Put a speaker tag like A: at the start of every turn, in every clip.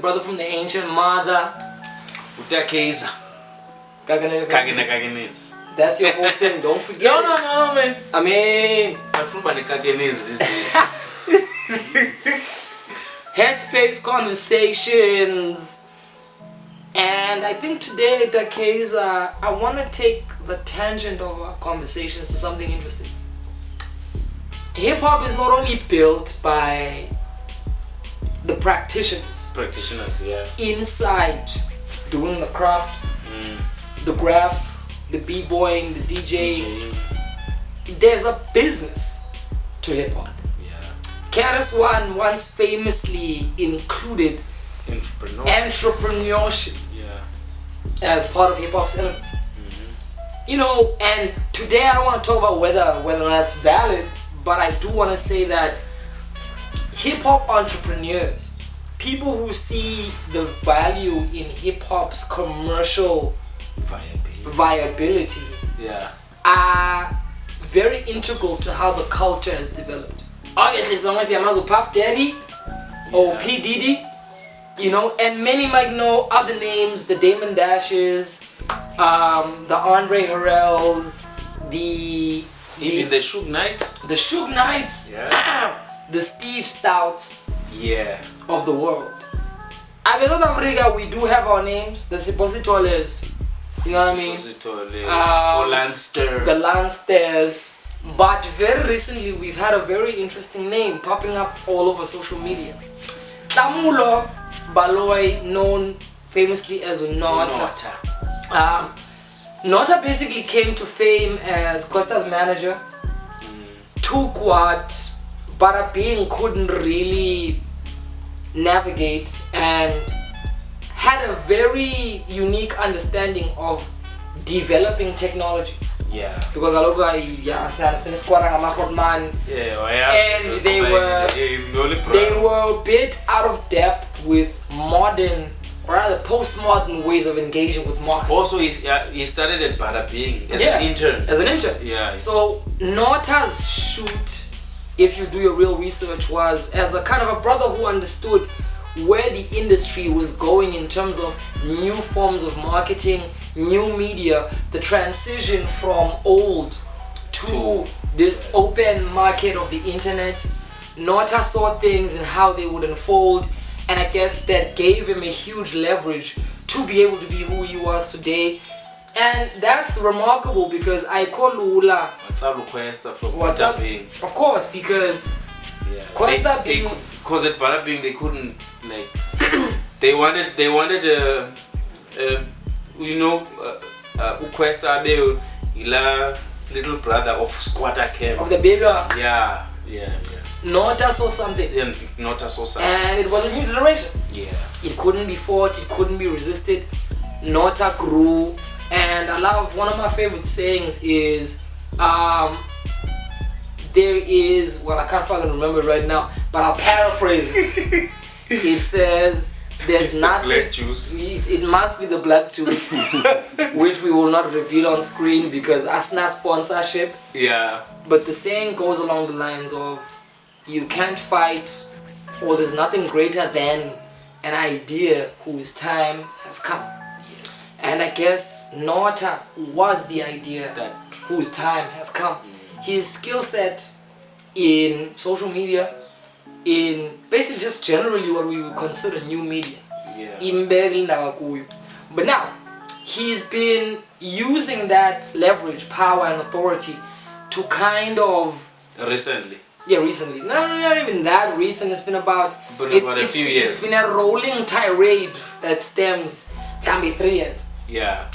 A: brother from the ancient mother.
B: Ta-Kaizer. Kagenes.
A: That's your whole thing, don't forget.
B: No, man.
A: I mean,
B: I'm from Kagenes these days.
A: Headspace Conversations. And I think today, Ta-Kaizer, I want to take the tangent of our conversations to something interesting. Hip-hop is not only built by the practitioners.
B: Yeah.
A: Inside, doing the craft, the graph, the b-boying, the DJ. There's a business to hip-hop.
B: Yeah.
A: KRS-One once famously included entrepreneurship as part of hip-hop's elements. You know, and today I don't want to talk about whether that's valid, but I do want to say that hip-hop entrepreneurs, people who see the value in hip-hop's commercial viability, are very integral to how the culture has developed. Obviously, as long as Yamazo Puff Daddy or P. Diddy, you know, and many might know other names, the Damon Dashes, the Andre Harrells, the
B: Suge Knights,
A: the Steve Stouts of the world. In South Africa, we do have our names, the Sipositoles, you know what I mean? The Lancers. But very recently, we've had a very interesting name popping up all over social media. Nota Baloyi, known famously as Nota. Nota basically came to fame as Costa's manager. Took what Bada Bing couldn't really navigate and had a very unique understanding of developing technologies. Because and they were a bit out of depth with modern, or rather postmodern ways of engaging with marketing.
B: Also, he started at Bada Bing as an intern.
A: So Nota's shoot, if you do your real research, was as a kind of a brother who understood where the industry was going in terms of new forms of marketing, new media, the transition from old to this open market of the internet. Nota saw things and how they would unfold, and I guess that gave him a huge leverage to be able to be who he was today. And that's remarkable because I call Lula. Of course, because
B: because at Bada Bing they couldn't they wanted Ukwesta ila little brother of Squatter Cam.
A: Of the bigger.
B: Yeah.
A: Nota saw something.
B: And
A: it was a new generation. It couldn't be fought, it couldn't be resisted. Nota grew, and I love, one of my favorite sayings is there is, well, I can't fucking remember it right now, but I'll paraphrase it. It says, there's nothing.
B: Black juice.
A: It must be the black juice, which we will not reveal on screen because ASNA sponsorship. But the saying goes along the lines of, you can't fight, or there's nothing greater than an idea whose time has come. And I guess Nota was the idea that whose time has come. His skill set in social media, in basically just generally what we would consider new media. But now, he's been using that leverage, power and authority to kind of...
B: Recently.
A: Not even that recent. It's been about
B: a few years.
A: It's been a rolling tirade that stems, can be 3 years.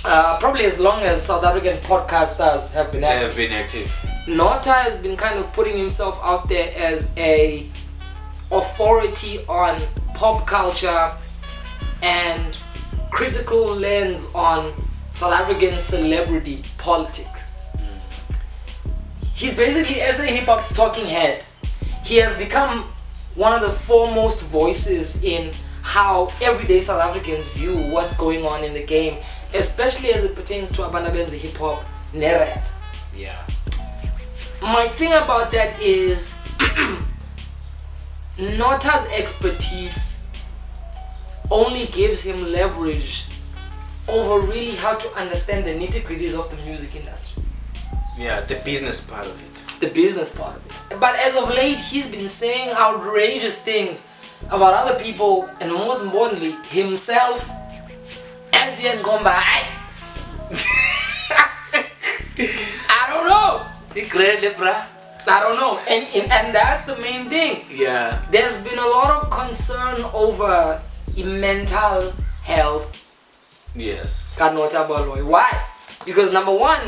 A: Probably as long as South African podcasters have been active. Nota has been kind of putting himself out there as a authority on pop culture and critical lens on South African celebrity politics. He's basically, as a hip-hop's talking head, he has become one of the foremost voices in how everyday South Africans view what's going on in the game, especially as it pertains to Abanabenzi hip-hop ne-rap. My thing about that is Nota's expertise only gives him leverage over really how to understand the nitty-gritties of the music industry.
B: Yeah, the business part of it.
A: The business part of it. But as of late, he's been saying outrageous things about other people, and most importantly, himself. As I don't know. I don't know. And that's the main thing.
B: Yeah.
A: There's been a lot of concern over mental health.
B: Yes.
A: Nota Baloyi. Why? Because number one,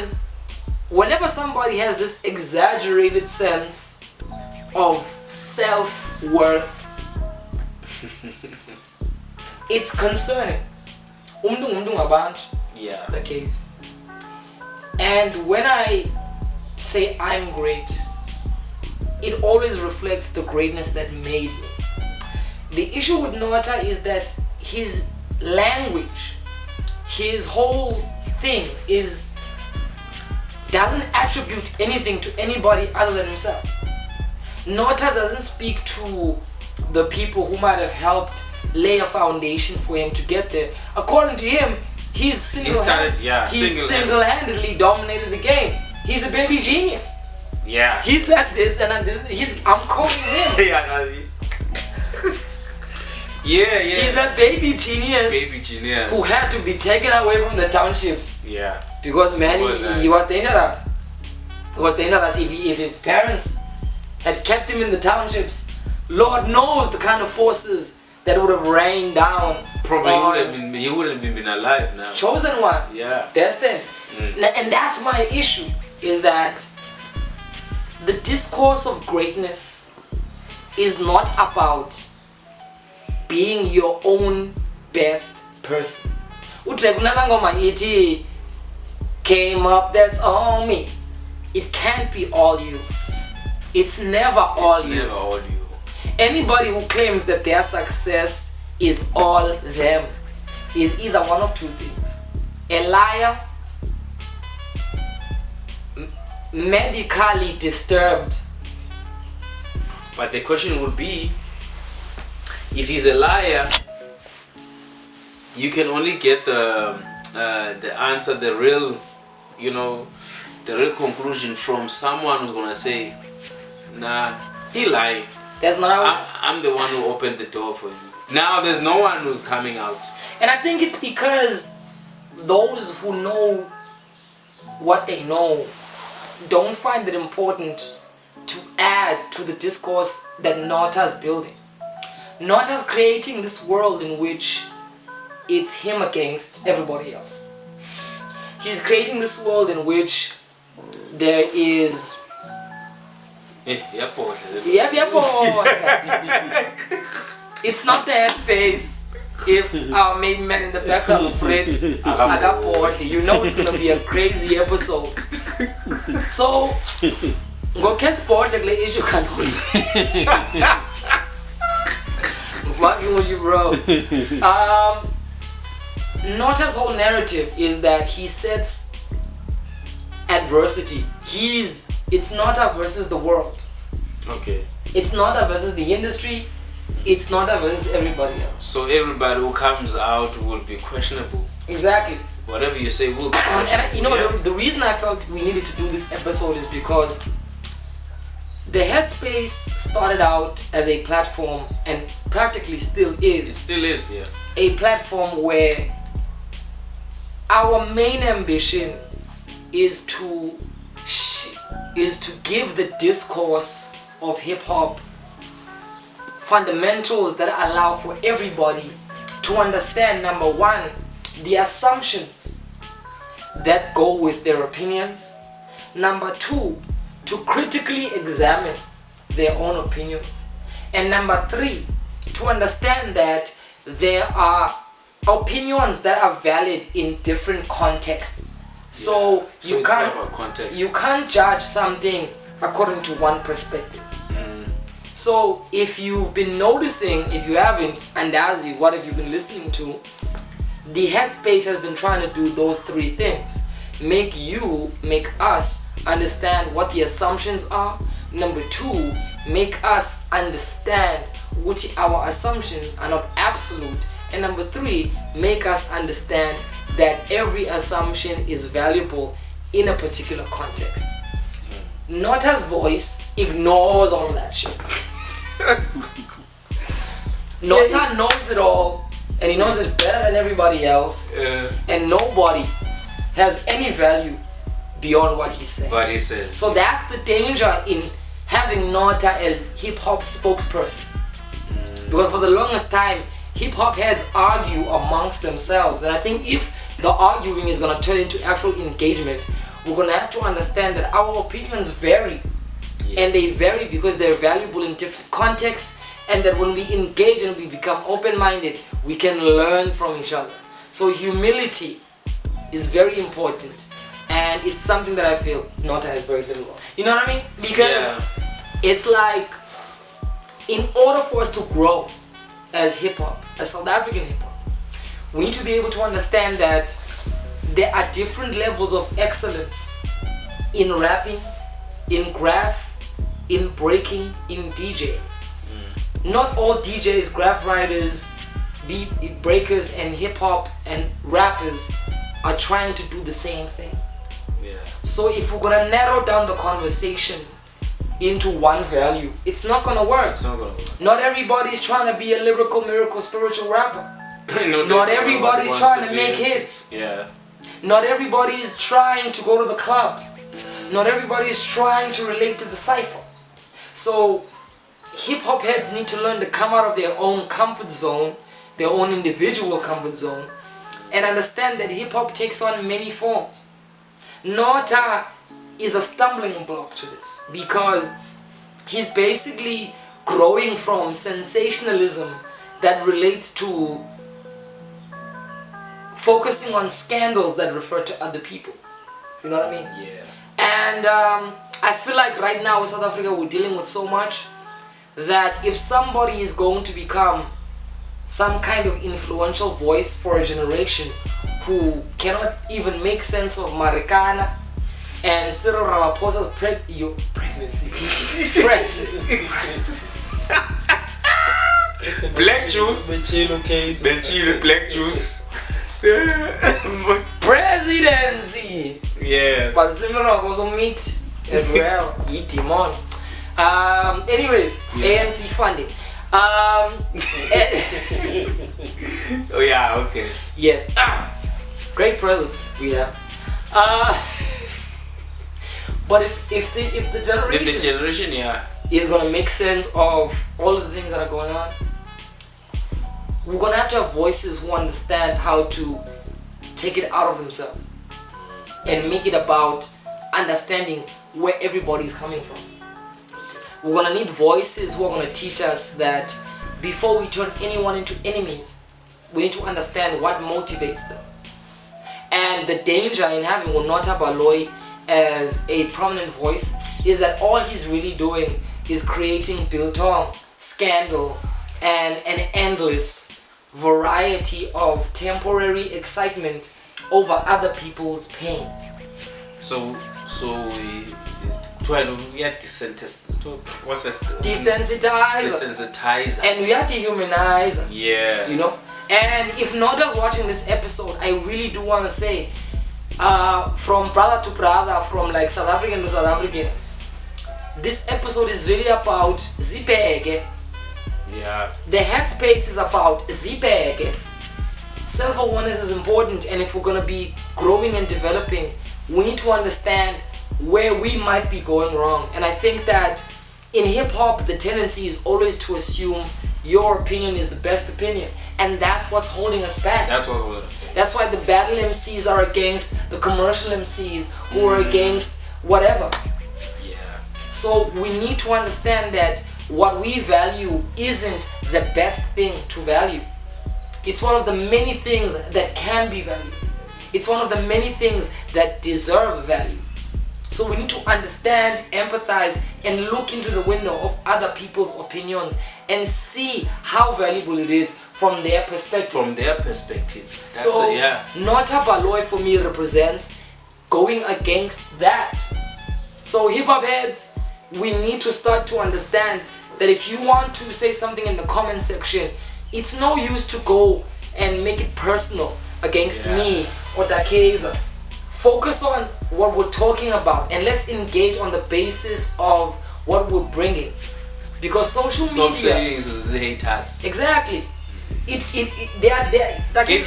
A: whenever somebody has this exaggerated sense of self-worth, it's concerning.
B: Yeah.
A: The case. And when I say I'm great, it always reflects the greatness that made me. The issue with Nota is that his language, his whole thing doesn't attribute anything to anybody other than himself. Nota doesn't speak to the people who might have helped lay a foundation for him to get there. According to him, he's single-handedly dominated the game. He's a baby genius.
B: Yeah.
A: He said this and I'm quoting him.
B: Yeah.
A: He's a baby genius who had to be taken away from the townships.
B: Yeah.
A: Because he was dangerous. He was dangerous. If his parents had kept him in the townships, Lord knows the kind of forces that would have rained down.
B: Probably he wouldn't have been alive now.
A: Chosen one.
B: Yeah.
A: Destined. And that's my issue, is that the discourse of greatness is not about being your own best person. Came up, that's all me. It can't be all you. It's never all you. Anybody who claims that their success is all them is either one of two things: a liar, medically disturbed.
B: But the question would be, if he's a liar, you can only get the answer, the real conclusion from someone who's gonna say, nah, he lied.
A: That's not
B: I'm the one who opened the door for him. Now there's no one who's coming out.
A: And I think it's because those who know what they know don't find it important to add to the discourse that Nota's building. Nota's creating this world in which it's him against everybody else. He's creating this world in which there is... It's not the headspace. If our main man in the background Fritz, you know it's gonna be a crazy episode. So, go catch sport the issue can I'm fucking with you, bro. Nota's whole narrative is that he sets adversity. It's Nota versus the world.
B: Okay.
A: It's Nota versus the industry. It's Nota versus everybody else.
B: So everybody who comes out will be questionable.
A: Exactly.
B: Whatever you say will be questionable.
A: And the reason I felt we needed to do this episode is because the Headspace started out as a platform and practically still is.
B: It still is, yeah.
A: A platform where our main ambition is to give the discourse of hip-hop fundamentals that allow for everybody to understand, number one, the assumptions that go with their opinions. Number two, to critically examine their own opinions. And number three, to understand that there are opinions that are valid in different contexts. So you can't judge something according to one perspective. So if you've been noticing, if you haven't, Andazi, what have you been listening to? The Headspace has been trying to do those three things. Make us understand what the assumptions are. Number two, make us understand which our assumptions are not absolute And number 3, make us understand that every assumption is valuable in a particular context. Nota's voice ignores all that shit. Nota knows it all, and he knows it better than everybody else, and nobody has any value beyond what he says.
B: What he says.
A: So that's the danger in having Nota as hip-hop spokesperson. Because for the longest time, hip-hop heads argue amongst themselves, and I think if the arguing is going to turn into actual engagement, we're going to have to understand that our opinions vary. And they vary because they're valuable in different contexts, and that when we engage and we become open-minded, we can learn from each other. So humility is very important, and it's something that I feel Nota has very little of. You know what I mean? Because it's like, in order for us to grow as hip-hop, as South African hip-hop, we need to be able to understand that there are different levels of excellence in rapping, in graph, in breaking, in DJing. Not all DJs, graph writers, beat breakers, and hip-hop and rappers are trying to do the same thing. So if we're gonna narrow down the conversation into one value, it's not gonna work. Not everybody's trying to be a lyrical, miracle, spiritual rapper. Not everybody's trying to make hits. Not everybody is trying to go to the clubs. Not everybody is trying to relate to the cypher. So hip-hop heads need to learn to come out of their own comfort zone, their own individual comfort zone, and understand that hip-hop takes on many forms. Nota is a stumbling block to this because he's basically growing from sensationalism that relates to focusing on scandals that refer to other people. You know what I mean? And I feel like right now in South Africa we're dealing with so much that if somebody is going to become some kind of influential voice for a generation who cannot even make sense of Marikana and Cyril Ramaphosa's pregnancy.
B: Black juice. Benchilo case. Benchilo, black juice.
A: Presidency.
B: Yes.
A: But Cyril Ramaphosa meet as well. Eat him on. Anyways, ANC funding.
B: Oh yeah, okay.
A: Yes. Great president we have. But if the generation is gonna make sense of all of the things that are going on, we're gonna have to have voices who understand how to take it out of themselves and make it about understanding where everybody's coming from. We're gonna need voices who are gonna teach us that before we turn anyone into enemies, we need to understand what motivates them. And the danger in having Nota Baloyi as a prominent voice is that all he's really doing is creating biltong, scandal, and an endless variety of temporary excitement over other people's pain.
B: So we try to desensitize
A: and we have to humanize.
B: Yeah.
A: You know? And if Nota's watching this episode, I really do want to say, from brother to brother, from like South African to South African, this episode is really about Zipege.
B: Yeah.
A: The headspace is about Zipege. Self-awareness is important, and if we're going to be growing and developing, we need to understand where we might be going wrong. And I think that in hip-hop, the tendency is always to assume your opinion is the best opinion, and that's what's holding us back.
B: That's
A: why the battle MCs are against the commercial MCs who are against whatever.
B: Yeah.
A: So we need to understand that what we value isn't the best thing to value. It's one of the many things that can be valued. It's one of the many things that deserve value. So we need to understand, empathize, and look into the window of other people's opinions and see how valuable it is from their perspective. So Nota Baloyi for me represents going against that. So hip hop heads, we need to start to understand that if you want to say something in the comment section, it's no use to go and make it personal against me or Ta-Kaizer. Focus on what we're talking about and let's engage on the basis of what we're bringing. Because social media...
B: Stop saying it's haters.
A: Exactly.
B: If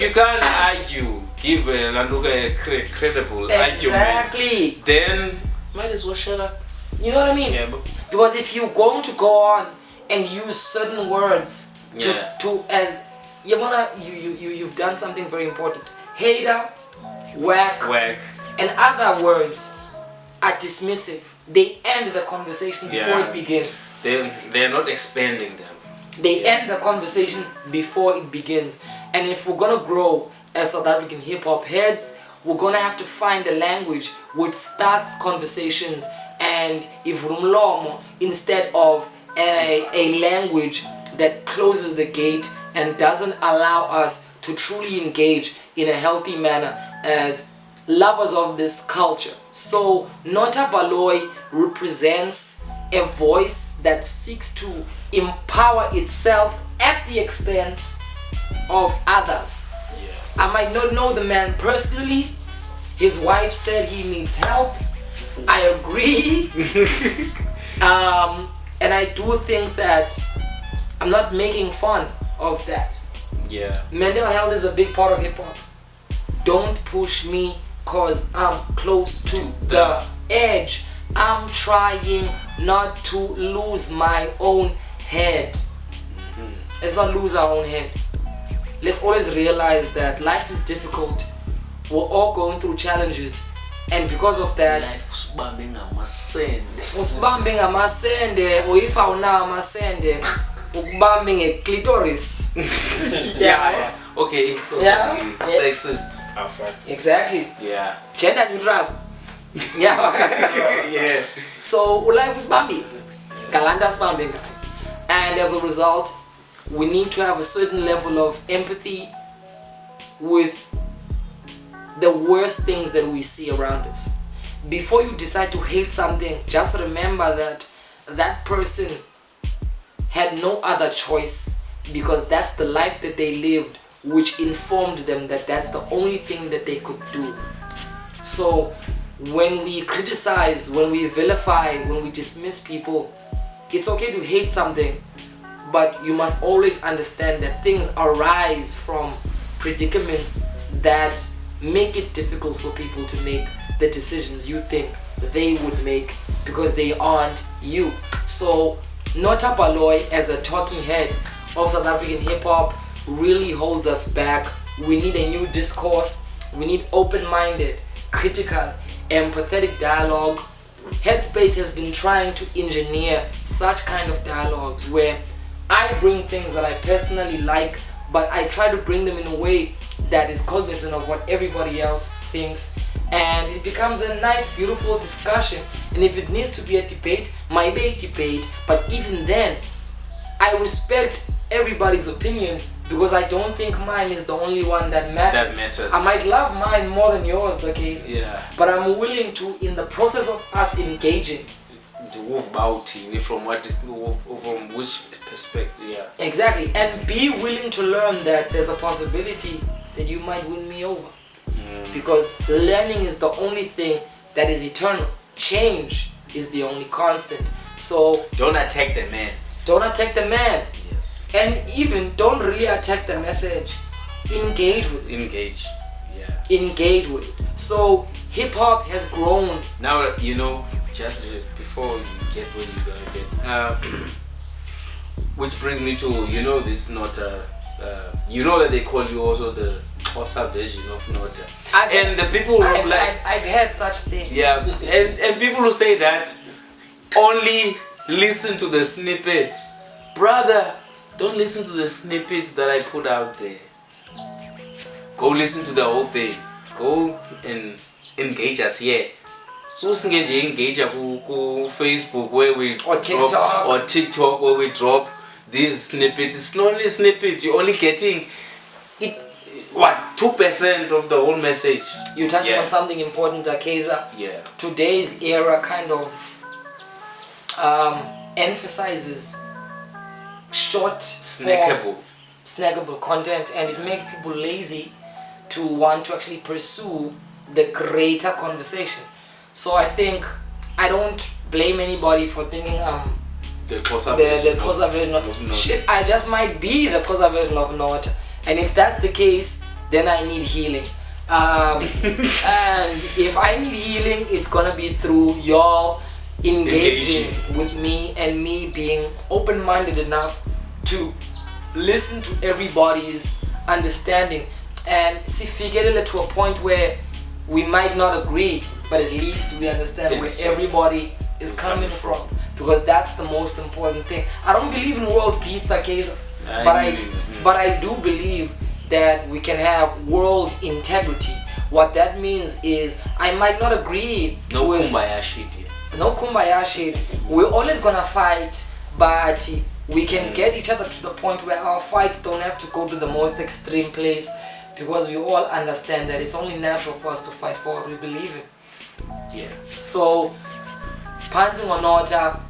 B: you can't argue, give a credible argument, then might as well shut up.
A: You know what I mean?
B: Yeah,
A: because if you're going to go on and use certain words to as you've done something very important. Hater, whack, and other words are dismissive. They end the conversation before it begins.
B: They're not expanding them.
A: They end the conversation before it begins. And if we're gonna grow as South African hip hop heads, we're gonna have to find a language which starts conversations and ivurumlomo instead of a language that closes the gate and doesn't allow us to truly engage in a healthy manner as lovers of this culture. So Nota Baloyi represents a voice that seeks to empower itself at the expense of others. I might not know the man personally. His wife said he needs help. I agree. And I do think that I'm not making fun of that. Mental health is a big part of hip hop. Don't push me cause I'm close to the edge. I'm trying not to lose my own head. Let's not lose our own head. Let's always realize that life is difficult. We're all going through challenges, and because of that,
B: usibambe ngamasende
A: or if awunawo amasende ukubambe ngeclitoris.
B: Okay. Sexist.
A: Exactly. Gender neutral. So life is bambi. Galanda bambi. And as a result, we need to have a certain level of empathy with the worst things that we see around us. Before you decide to hate something, just remember that that person had no other choice, because that's the life that they lived, which informed them that that's the only thing that they could do. So when we criticize, when we vilify, when we dismiss people, it's okay to hate something, but you must always understand that things arise from predicaments that make it difficult for people to make the decisions you think they would make, because they aren't you. So Nota Baloyi, as a talking head of South African hip hop, really holds us back. We need a new discourse. We need open-minded, critical, empathetic dialogue. Headspace has been trying to engineer such kind of dialogues where I bring things that I personally like, but I try to bring them in a way that is cognizant of what everybody else thinks, and it becomes a nice, beautiful discussion. And if it needs to be a debate, might be a debate, but even then, I respect everybody's opinion, because I don't think mine is the only one that matters. I might love mine more than yours, Ta-Kaizer. But I'm willing to, in the process of us engaging,
B: to move about from which perspective.
A: Exactly, and be willing to learn that there's a possibility that you might win me over. Because learning is the only thing that is eternal. Change is the only constant. So
B: don't attack the man.
A: Don't attack the man.
B: Yes.
A: And even don't really attack the message. Engage with it. Engage with it. So hip hop has grown.
B: Now just before you get where you're gonna get, which brings me to this Nota. That they call you also the Xhosa version of Nota. And the people who
A: I've heard such things.
B: And people who say that only listen to the snippets. Brother, don't listen to the snippets that I put out there. Go listen to the whole thing. Go and engage us here. So engage on Facebook where we or TikTok where we drop these snippets. It's not only snippets, you're only getting it 2% of the whole message.
A: You touched on something important, Ta-Kaizer. Today's era kind of emphasizes short,
B: snackable.
A: snackable content, and it makes people lazy to want to actually pursue the greater conversation. So I think I don't blame anybody for thinking I'm the Xhosa version of Nota. Shit, I just might be the Xhosa version of Nota, and if that's the case, then I need healing. And if I need healing, it's gonna be through y'all engaging with me and me being open-minded enough to listen to everybody's understanding and sifikelele to a point where we might not agree, but at least we understand where everybody is coming from, because that's the most important thing. I don't believe in world peace, Ta-Kaizer, but I do believe that we can have world integrity. What that means is I might not agree with
B: kumbaya shit.
A: No kumbaya shit. We're always gonna fight, but we can get each other to the point where our fights don't have to go to the most extreme place, because we all understand that it's only natural for us to fight for what we believe in.
B: Yeah.
A: So, Panzi Nota,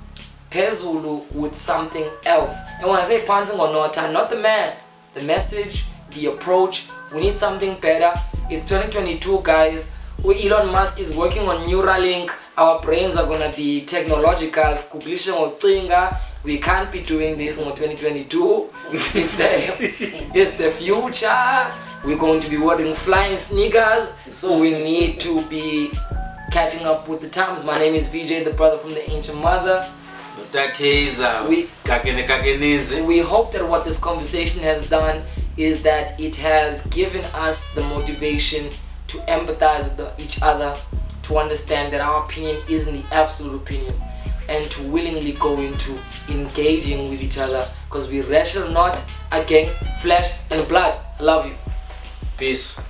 A: Pezulu with something else. And when I say Panzi Nota, not the man, the message, the approach. We need something better. It's 2022, guys. Elon Musk is working on Neuralink. Our brains are gonna be technological. We can't be doing this in 2022. It's the future. We're going to be wearing flying sneakers, so we need to be catching up with the times. My name is VJ, the brother from the ancient mother. We hope that what this conversation has done is that it has given us the motivation to empathize with each other, to understand that our opinion isn't the absolute opinion, and to willingly go into engaging with each other, because we wrestle not against flesh and blood. I love you.
B: Peace.